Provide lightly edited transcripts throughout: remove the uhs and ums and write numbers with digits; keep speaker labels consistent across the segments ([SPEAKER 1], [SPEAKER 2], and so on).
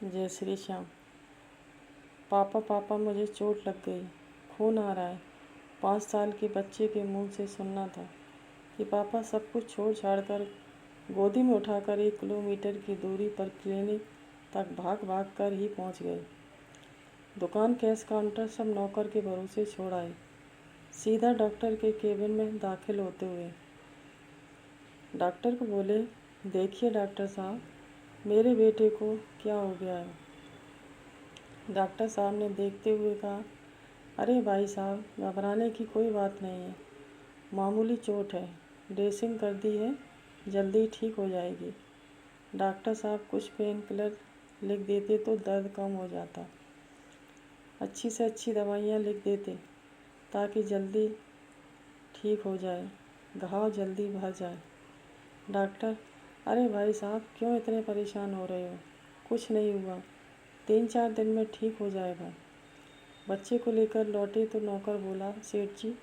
[SPEAKER 1] जय श्री श्याम। पापा पापा मुझे चोट लग गई, खून आ रहा है। 5 साल के बच्चे के मुंह से सुनना था कि पापा सब कुछ छोड़ छाड़ कर गोदी में उठाकर 1 किलोमीटर की दूरी पर क्लिनिक तक भाग भाग कर ही पहुंच गए। दुकान, कैश काउंटर सब नौकर के भरोसे छोड़ आए। सीधा डॉक्टर के केबिन में दाखिल होते हुए डॉक्टर को बोले, देखिए डॉक्टर साहब, मेरे बेटे को क्या हो गया है। डॉक्टर साहब ने देखते हुए कहा, अरे भाई साहब, घबराने की कोई बात नहीं है, मामूली चोट है, ड्रेसिंग कर दी है, जल्दी ठीक हो जाएगी। डॉक्टर साहब कुछ पेन किलर लिख देते तो दर्द कम हो जाता, अच्छी से अच्छी दवाइयाँ लिख देते ताकि जल्दी ठीक हो जाए, घाव जल्दी भर जाए। डॉक्टर, अरे भाई साहब, क्यों इतने परेशान हो रहे हो, कुछ नहीं हुआ, 3-4 दिन में ठीक हो जाएगा। बच्चे को लेकर लौटे तो नौकर बोला, सेठ जी,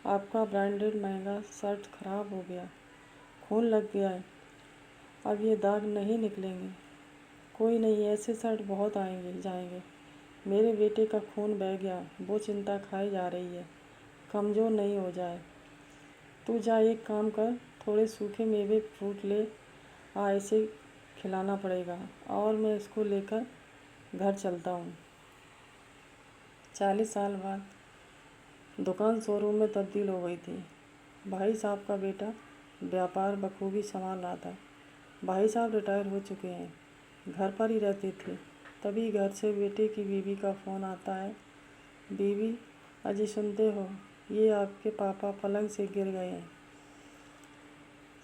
[SPEAKER 1] आपका ब्रांडेड महंगा शर्ट खराब हो गया, खून लग गया है, अब ये दाग नहीं निकलेंगे। कोई नहीं, ऐसे शर्ट बहुत आएंगे जाएंगे। मेरे बेटे का खून बह गया, वो चिंता खाई जा रही है, कमज़ोर नहीं हो जाए। तू जा, एक काम कर, थोड़े सूखे मेवे फ्रूट ले आ, इसे खिलाना पड़ेगा और मैं इसको लेकर घर चलता हूँ। 40 साल बाद दुकान शोरूम में तब्दील हो गई थी। भाई साहब का बेटा व्यापार बखूबी संभाल रहा था। भाई साहब रिटायर हो चुके हैं, घर पर ही रहते थे। तभी घर से बेटे की बीवी का फ़ोन आता है, बीवी, अजी सुनते हो, ये आपके पापा पलंग से गिर गए हैं,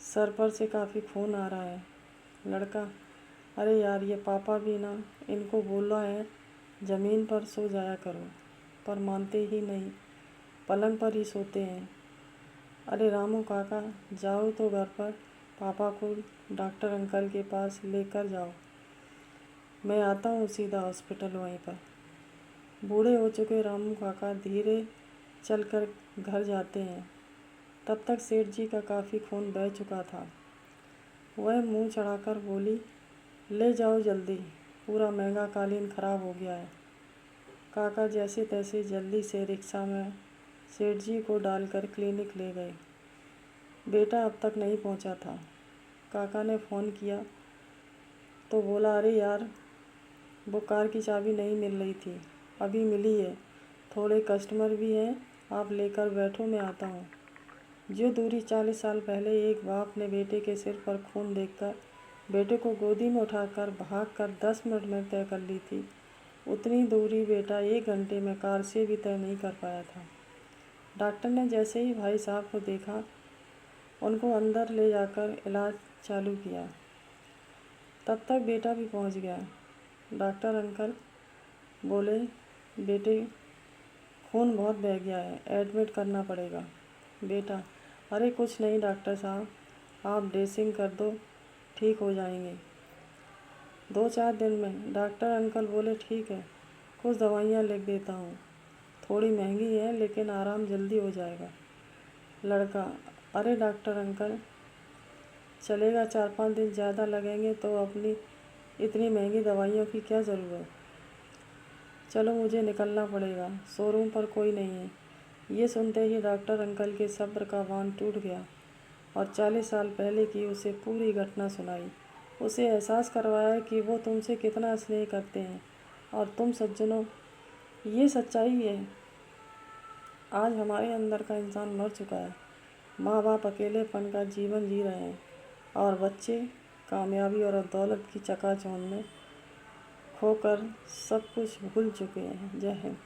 [SPEAKER 1] सर पर से काफ़ी खून आ रहा है। लड़का, अरे यार, ये पापा भी ना, इनको बोला है ज़मीन पर सो जाया करो, पर मानते ही नहीं, पलंग पर ही सोते हैं। अरे रामू काका, जाओ तो घर पर पापा को डॉक्टर अंकल के पास लेकर जाओ, मैं आता हूँ सीधा हॉस्पिटल वहीं पर। बूढ़े हो चुके रामू काका धीरे चलकर घर जाते हैं। तब तक सेठ जी का काफ़ी खून बह चुका था। वह मुंह चढ़ाकर बोली, ले जाओ जल्दी, पूरा महंगा कालीन खराब हो गया है। काका जैसे तैसे जल्दी से रिक्शा में सेठ जी को डालकर क्लिनिक ले गए। बेटा अब तक नहीं पहुंचा था। काका ने फ़ोन किया तो बोला, अरे यार, वो कार की चाबी नहीं मिल रही थी, अभी मिली है, थोड़े कस्टमर भी हैं, आप लेकर बैठो, मैं आता हूँ। जो दूरी 40 साल पहले एक बाप ने बेटे के सिर पर खून देखकर बेटे को गोदी में उठाकर भागकर 10 मिनट में तय कर ली थी, उतनी दूरी बेटा 1 घंटे में कार से भी तय नहीं कर पाया था। डॉक्टर ने जैसे ही भाई साहब को देखा, उनको अंदर ले जाकर इलाज चालू किया। तब तक बेटा भी पहुंच गया। डॉक्टर अंकल बोले, बेटे, खून बहुत बह गया है, एडमिट करना पड़ेगा। बेटा, अरे कुछ नहीं डॉक्टर साहब, आप ड्रेसिंग कर दो, ठीक हो जाएंगे 2-4 दिन में। डॉक्टर अंकल बोले, ठीक है, कुछ दवाइयाँ लिख देता हूँ, थोड़ी महंगी है लेकिन आराम जल्दी हो जाएगा। लड़का, अरे डॉक्टर अंकल, चलेगा, 4-5 दिन ज़्यादा लगेंगे तो अपनी इतनी महंगी दवाइयों की क्या ज़रूरत। चलो, मुझे निकलना पड़ेगा, शोरूम पर कोई नहीं है। ये सुनते ही डॉक्टर अंकल के सब्र का बांध टूट गया और 40 साल पहले की उसे पूरी घटना सुनाई। उसे एहसास करवाया कि वो तुमसे कितना स्नेह करते हैं और तुम सज्जनों, ये सच्चाई है। आज हमारे अंदर का इंसान मर चुका है। माँ बाप अकेलेपन का जीवन जी रहे हैं और बच्चे कामयाबी और दौलत की चकाचौंध में खोकर सब कुछ भूल चुके हैं। जय हिंद।